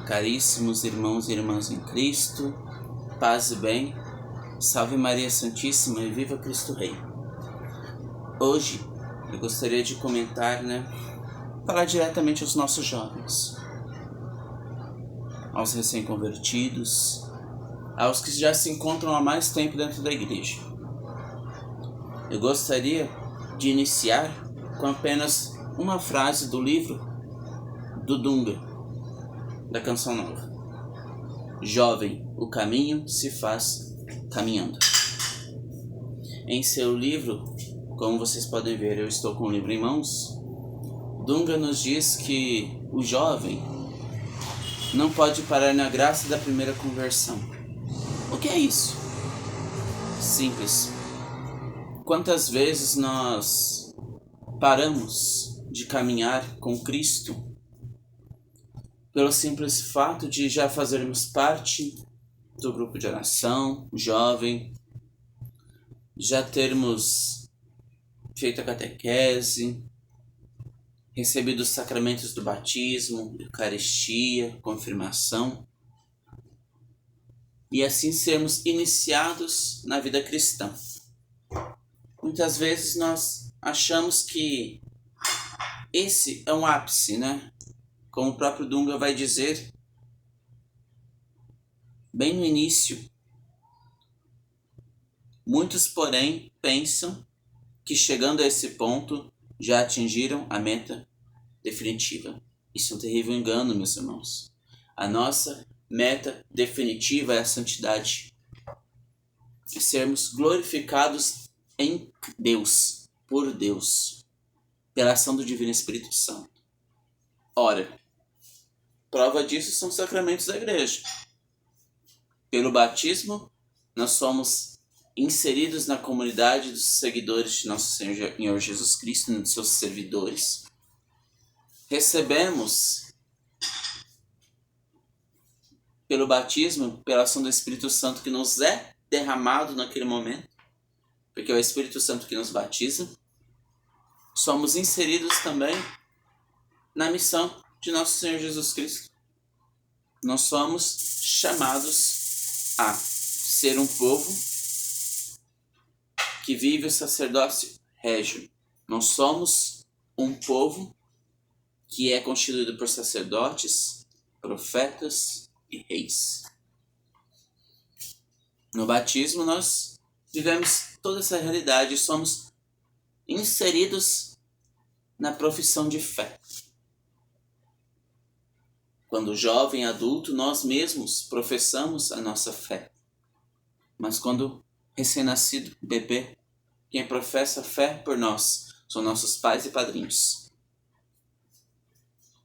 Caríssimos irmãos e irmãs em Cristo, paz e bem, salve Maria Santíssima e viva Cristo Rei. Hoje eu gostaria de comentar, falar diretamente aos nossos jovens, aos recém-convertidos, aos que já se encontram há mais tempo dentro da igreja. Eu gostaria de iniciar com apenas uma frase do livro do Dunga, da Canção Nova. Jovem, o caminho se faz caminhando. Em seu livro, como vocês podem ver, eu estou com o livro em mãos. Dunga nos diz que o jovem não pode parar na graça da primeira conversão. O que é isso? Simples. Quantas vezes nós paramos de caminhar com Cristo pelo simples fato de já fazermos parte do grupo de oração, jovem, já termos feito a catequese, recebido os sacramentos do batismo, Eucaristia, confirmação, e assim sermos iniciados na vida cristã. Muitas vezes nós achamos que esse é um ápice, Como o próprio Dunga vai dizer, bem no início, muitos, porém, pensam que chegando a esse ponto já atingiram a meta definitiva. Isso é um terrível engano, meus irmãos. A nossa meta definitiva é a santidade. É sermos glorificados em Deus, por Deus, pela ação do Divino Espírito Santo. Ora, prova disso são os sacramentos da igreja. Pelo batismo, nós somos inseridos na comunidade dos seguidores de nosso Senhor Jesus Cristo, dos seus servidores. Recebemos, pelo batismo, pela ação do Espírito Santo que nos é derramado naquele momento, porque é o Espírito Santo que nos batiza. Somos inseridos também na missão de nosso Senhor Jesus Cristo. Nós somos chamados a ser um povo que vive o sacerdócio régio. Nós somos um povo que é constituído por sacerdotes, profetas e reis. No batismo nós vivemos toda essa realidade e somos inseridos na profissão de fé. Quando jovem, adulto, nós mesmos professamos a nossa fé. Mas quando recém-nascido, bebê, quem professa fé por nós são nossos pais e padrinhos.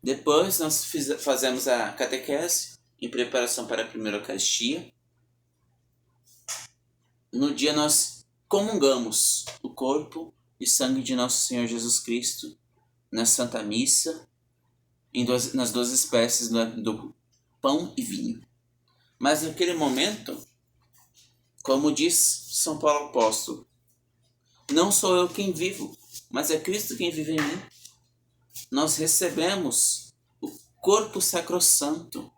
Depois nós fazemos a catequese em preparação para a primeira Eucaristia. No dia nós comungamos o corpo e sangue de nosso Senhor Jesus Cristo na Santa Missa, nas 12 espécies do pão e vinho. Mas naquele momento, como diz São Paulo Apóstolo, não sou eu quem vivo, mas é Cristo quem vive em mim. Nós recebemos o corpo sacrossanto.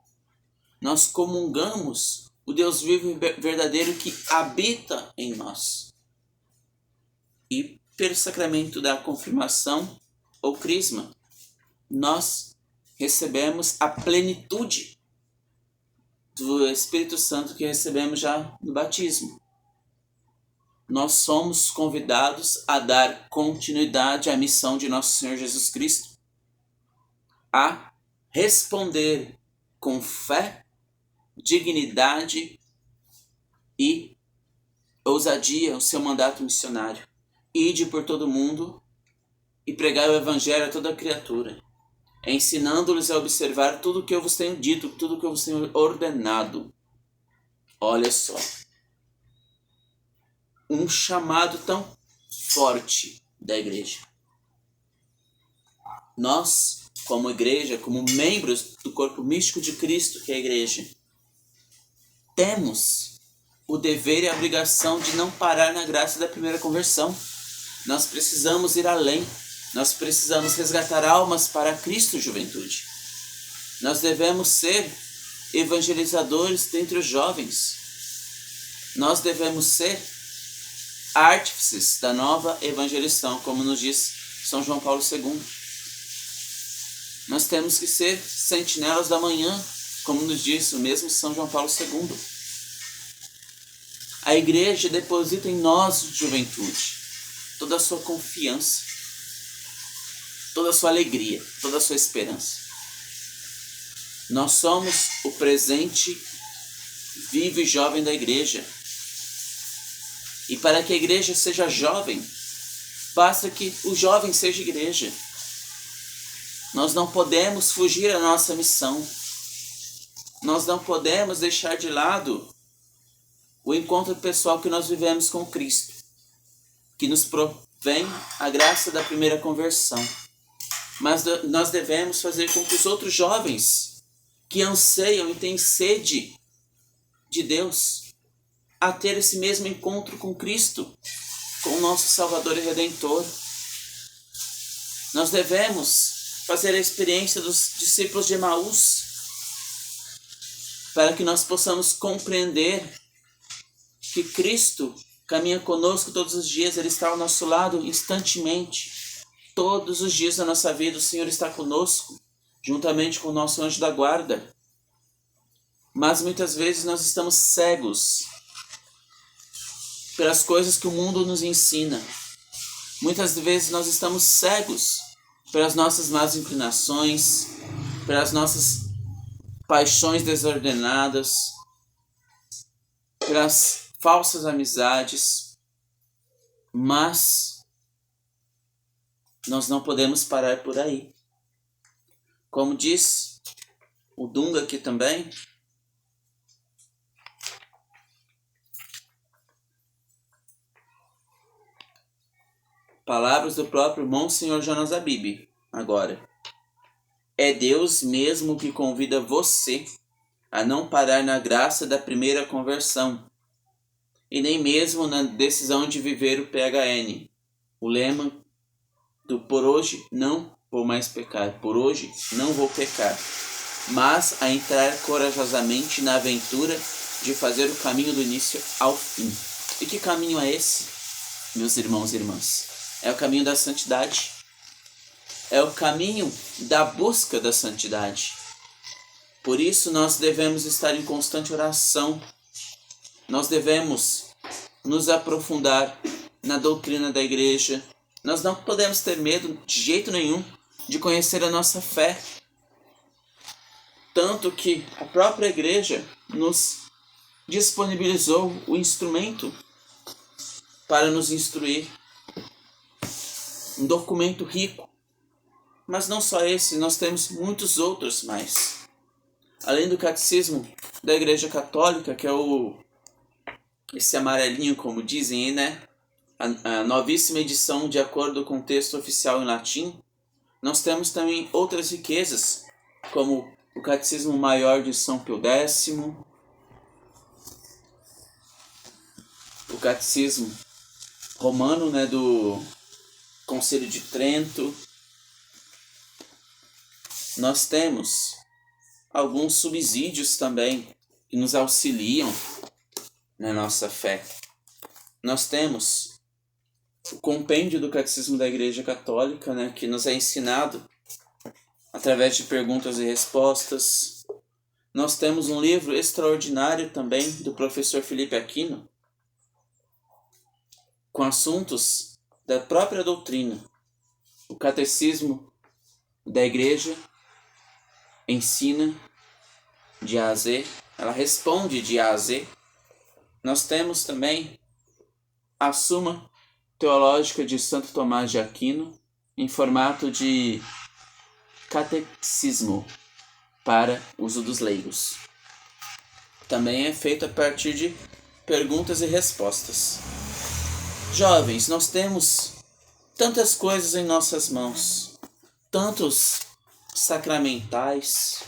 Nós comungamos o Deus vivo e verdadeiro que habita em nós. E pelo sacramento da confirmação ou crisma, nós recebemos a plenitude do Espírito Santo que recebemos já no batismo. Nós somos convidados a dar continuidade à missão de nosso Senhor Jesus Cristo, a responder com fé, dignidade e ousadia o seu mandato missionário. Ide por todo o mundo e pregai o Evangelho a toda criatura, ensinando-lhes a observar tudo o que eu vos tenho dito, tudo o que eu vos tenho ordenado. Olha só, um chamado tão forte da igreja. Nós, como igreja, como membros do corpo místico de Cristo, que é a igreja, temos o dever e a obrigação de não parar na graça da primeira conversão. Nós precisamos ir além. Nós precisamos resgatar almas para Cristo, juventude. Nós devemos ser evangelizadores dentre os jovens. Nós devemos ser artífices da nova evangelização, como nos diz São João Paulo II. Nós temos que ser sentinelas da manhã, como nos diz o mesmo São João Paulo II. A igreja deposita em nós, juventude, toda a sua confiança, toda a sua alegria, toda a sua esperança. Nós somos o presente vivo e jovem da igreja. E para que a igreja seja jovem, basta que o jovem seja igreja. Nós não podemos fugir da nossa missão. Nós não podemos deixar de lado o encontro pessoal que nós vivemos com Cristo, que nos provém a graça da primeira conversão. Mas nós devemos fazer com que os outros jovens que anseiam e têm sede de Deus, a ter esse mesmo encontro com Cristo, com o nosso Salvador e Redentor. Nós devemos fazer a experiência dos discípulos de Emaús, para que nós possamos compreender que Cristo caminha conosco todos os dias, Ele está ao nosso lado instantemente. Todos os dias da nossa vida o Senhor está conosco, juntamente com o nosso anjo da guarda. Mas muitas vezes nós estamos cegos pelas coisas que o mundo nos ensina. Muitas vezes nós estamos cegos pelas nossas más inclinações, pelas nossas paixões desordenadas, pelas falsas amizades. Mas nós não podemos parar por aí. Como diz o Dunga aqui também, palavras do próprio Monsenhor Jonas Abib, agora. É Deus mesmo que convida você a não parar na graça da primeira conversão, e nem mesmo na decisão de viver o PHN, o lema do por hoje não vou mais pecar, por hoje não vou pecar, mas a entrar corajosamente na aventura de fazer o caminho do início ao fim. E que caminho é esse, meus irmãos e irmãs? É o caminho da santidade. É o caminho da busca da santidade. Por isso nós devemos estar em constante oração. Nós devemos nos aprofundar na doutrina da igreja. Nós não podemos ter medo de jeito nenhum de conhecer a nossa fé. Tanto que a própria igreja nos disponibilizou o instrumento para nos instruir. Um documento rico. Mas não só esse, nós temos muitos outros mais. Além do catecismo da Igreja Católica, que é esse amarelinho, como dizem aí, né? A novíssima edição de acordo com o texto oficial em latim, nós temos também outras riquezas, como o Catecismo Maior de São Pio X, o Catecismo Romano, né, do Concílio de Trento. Nós temos alguns subsídios também que nos auxiliam na nossa fé. Nós temos o compêndio do Catecismo da Igreja Católica, né, que nos é ensinado através de perguntas e respostas. Nós temos um livro extraordinário também do professor Felipe Aquino, com assuntos da própria doutrina. O Catecismo da Igreja ensina de A a Z, ela responde de A a Z. Nós temos também a Suma Teológica de Santo Tomás de Aquino, em formato de catecismo para uso dos leigos. Também é feito a partir de perguntas e respostas. Jovens, nós temos tantas coisas em nossas mãos, tantos sacramentais,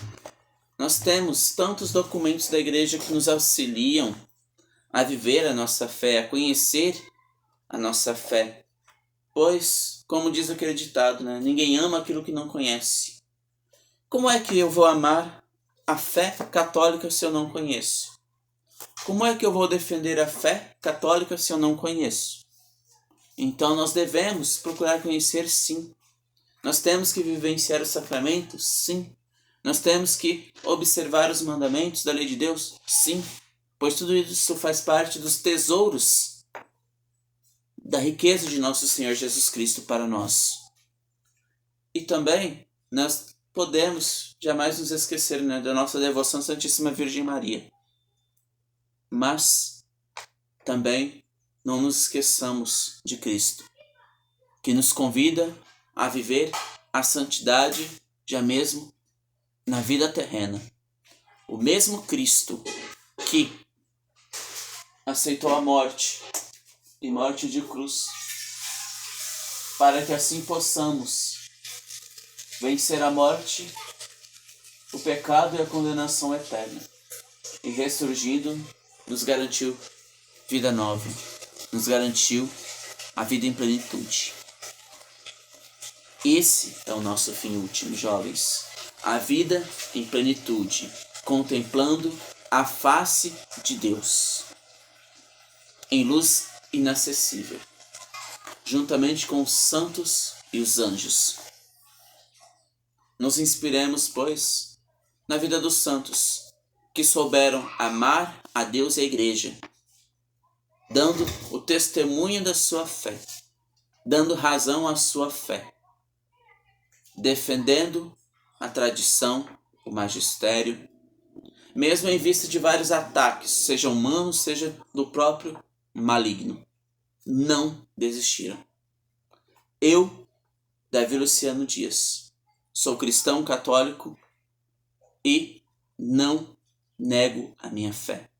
nós temos tantos documentos da igreja que nos auxiliam a viver a nossa fé, a conhecer a nossa fé. Pois, como diz aquele ditado, né? Ninguém ama aquilo que não conhece. Como é que eu vou amar a fé católica se eu não conheço? Como é que eu vou defender a fé católica se eu não conheço? Então nós devemos procurar conhecer, sim. Nós temos que vivenciar os sacramentos? Sim. Nós temos que observar os mandamentos da lei de Deus? Sim. Pois tudo isso faz parte dos tesouros da riqueza de nosso Senhor Jesus Cristo para nós. E também nós podemos jamais nos esquecer, né, da nossa devoção à Santíssima Virgem Maria. Mas também não nos esqueçamos de Cristo, que nos convida a viver a santidade já mesmo na vida terrena. O mesmo Cristo que aceitou a morte e morte de cruz, para que assim possamos vencer a morte, o pecado e a condenação eterna. E ressurgindo, nos garantiu vida nova, nos garantiu a vida em plenitude. Esse é o nosso fim último, jovens. A vida em plenitude, contemplando a face de Deus, em luz inacessível, juntamente com os santos e os anjos. Nos inspiremos, pois, na vida dos santos, que souberam amar a Deus e a Igreja, dando o testemunho da sua fé, dando razão à sua fé, defendendo a tradição, o magistério, mesmo em vista de vários ataques, seja humanos, seja do próprio maligno. Não desistiram. Eu, Davi Luciano Dias, sou cristão católico e não nego a minha fé.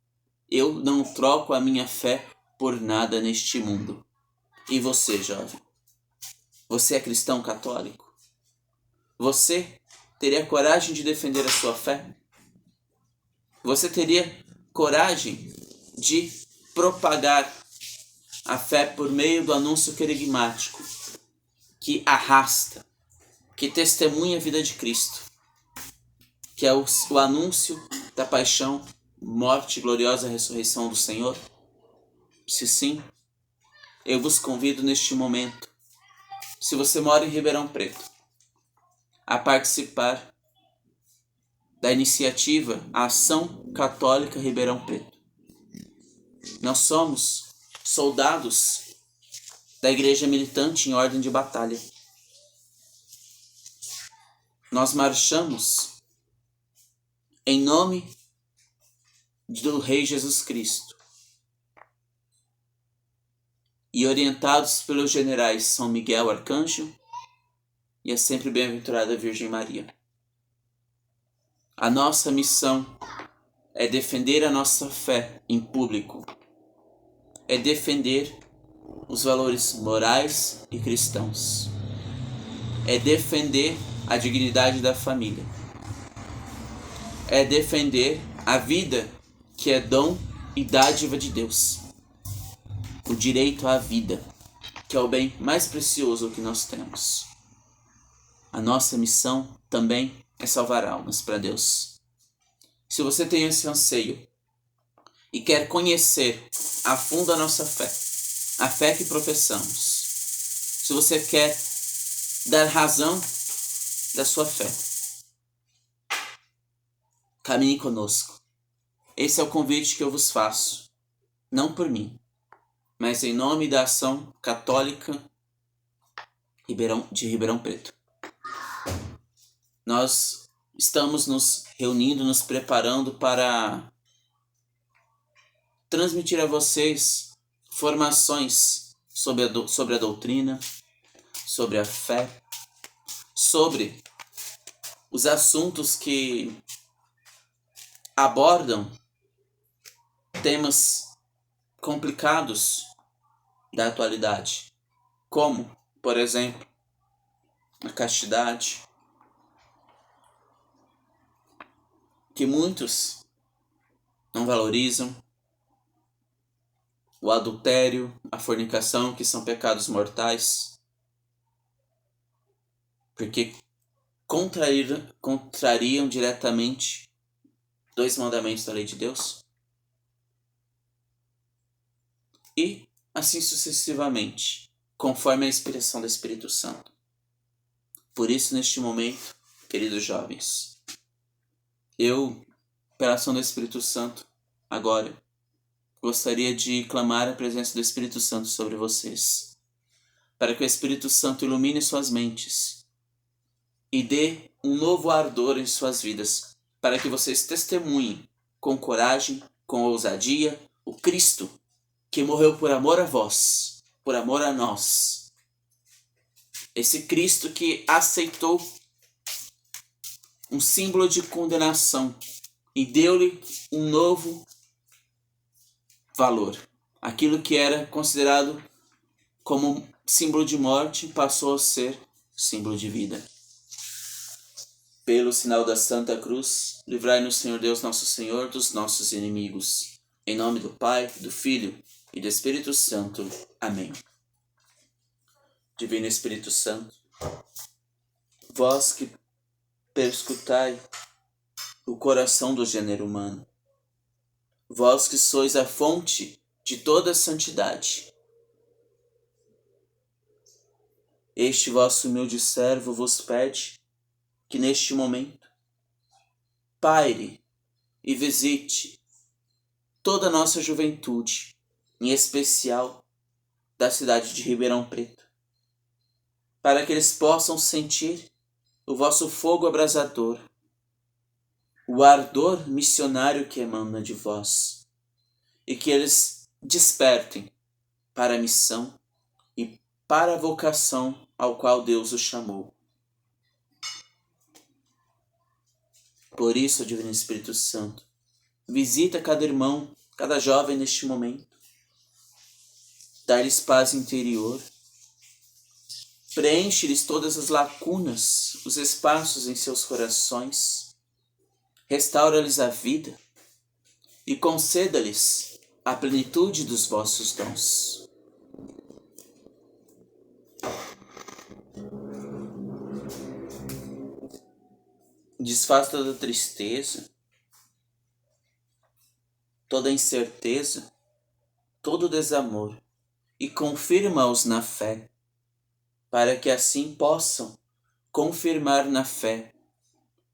Eu não troco a minha fé por nada neste mundo. E você, jovem? Você é cristão católico? Você teria coragem de defender a sua fé? Você teria coragem de propagar a fé por meio do anúncio querigmático que arrasta, que testemunha a vida de Cristo, que é o anúncio da paixão, morte e gloriosa ressurreição do Senhor? Se sim, eu vos convido neste momento, se você mora em Ribeirão Preto, a participar da iniciativa Ação Católica Ribeirão Preto. Nós somos soldados da Igreja Militante em Ordem de Batalha. Nós marchamos em nome do Rei Jesus Cristo e orientados pelos generais São Miguel Arcanjo e a sempre bem-aventurada Virgem Maria. A nossa missão é defender a nossa fé em público, é defender os valores morais e cristãos, é defender a dignidade da família, é defender a vida que é dom e dádiva de Deus, o direito à vida, que é o bem mais precioso que nós temos. A nossa missão também é salvar almas para Deus. Se você tem esse anseio e quer conhecer a fundo a nossa fé, a fé que professamos, se você quer dar razão da sua fé, caminhe conosco. Esse é o convite que eu vos faço, não por mim, mas em nome da Ação Católica de Ribeirão Preto. Nós estamos nos reunindo, nos preparando para transmitir a vocês formações sobre a doutrina, sobre a fé, sobre os assuntos que abordam temas complicados da atualidade, como, por exemplo, a castidade, que muitos não valorizam, o adultério, a fornicação, que são pecados mortais, porque contrariam diretamente 2 mandamentos da lei de Deus. E assim sucessivamente, conforme a inspiração do Espírito Santo. Por isso, neste momento, queridos jovens, eu, pela ação do Espírito Santo, agora, gostaria de clamar a presença do Espírito Santo sobre vocês, para que o Espírito Santo ilumine suas mentes e dê um novo ardor em suas vidas, para que vocês testemunhem com coragem, com ousadia, o Cristo que morreu por amor a vós, por amor a nós. Esse Cristo que aceitou um símbolo de condenação e deu-lhe um novo valor. Aquilo que era considerado como símbolo de morte passou a ser símbolo de vida. Pelo sinal da Santa Cruz, livrai-nos, Senhor Deus, nosso Senhor, dos nossos inimigos. Em nome do Pai, do Filho e do Espírito Santo. Amém. Divino Espírito Santo, vós que perscrutai o coração do gênero humano, vós que sois a fonte de toda a santidade, este vosso humilde servo vos pede que neste momento paire e visite toda a nossa juventude, em especial da cidade de Ribeirão Preto, para que eles possam sentir o vosso fogo abrasador, o ardor missionário que emana de vós, e que eles despertem para a missão e para a vocação ao qual Deus os chamou. Por isso, Divino Espírito Santo, visita cada irmão, cada jovem neste momento, dá-lhes paz interior, preenche-lhes todas as lacunas, os espaços em seus corações, restaura-lhes a vida e conceda-lhes a plenitude dos vossos dons. Desfaz toda tristeza, toda incerteza, todo desamor e confirma-os na fé, para que assim possam confirmar na fé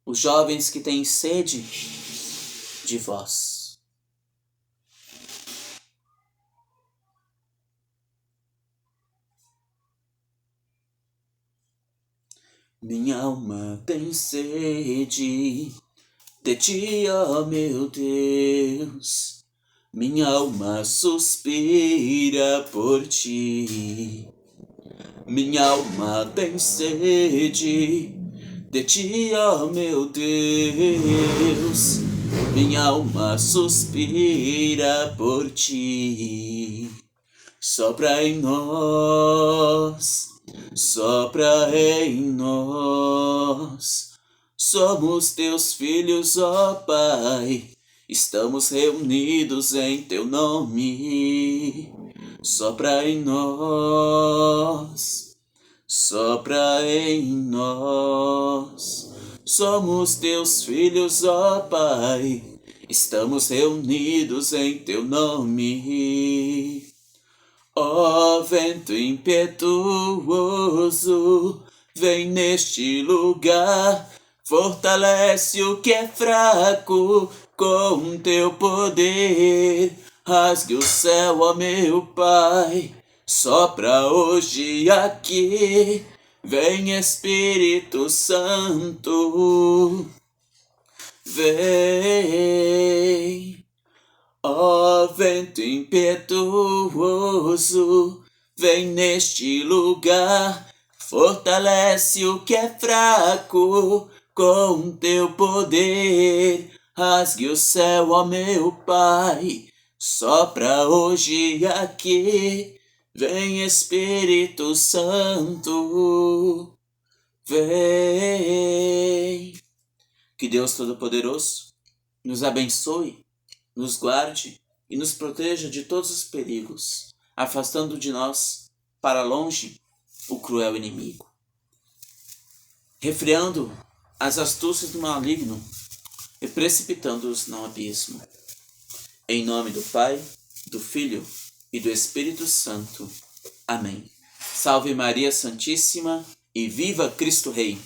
os jovens que têm sede de vós. Minha alma tem sede de ti, ó meu Deus. Minha alma suspira por ti. Minha alma tem sede de ti, ó meu Deus. Minha alma suspira por ti. Sopra em nós, sopra em nós. Somos teus filhos, ó Pai. Estamos reunidos em teu nome. Sopra em nós, sopra em nós. Somos teus filhos, ó Pai. Estamos reunidos em teu nome. Ó vento impetuoso, vem neste lugar. Fortalece o que é fraco com teu poder. Rasgue o céu, ó meu Pai, sopra hoje aqui. Vem Espírito Santo, vem. Ó vento impetuoso, vem neste lugar. Fortalece o que é fraco com teu poder. Rasgue o céu, ó meu Pai, sopra hoje aqui. Vem Espírito Santo, vem. Que Deus Todo-Poderoso nos abençoe, nos guarde e nos proteja de todos os perigos, afastando de nós para longe o cruel inimigo, refreando as astúcias do maligno e precipitando-os no abismo. Em nome do Pai, do Filho e do Espírito Santo. Amém. Salve Maria Santíssima e viva Cristo Rei!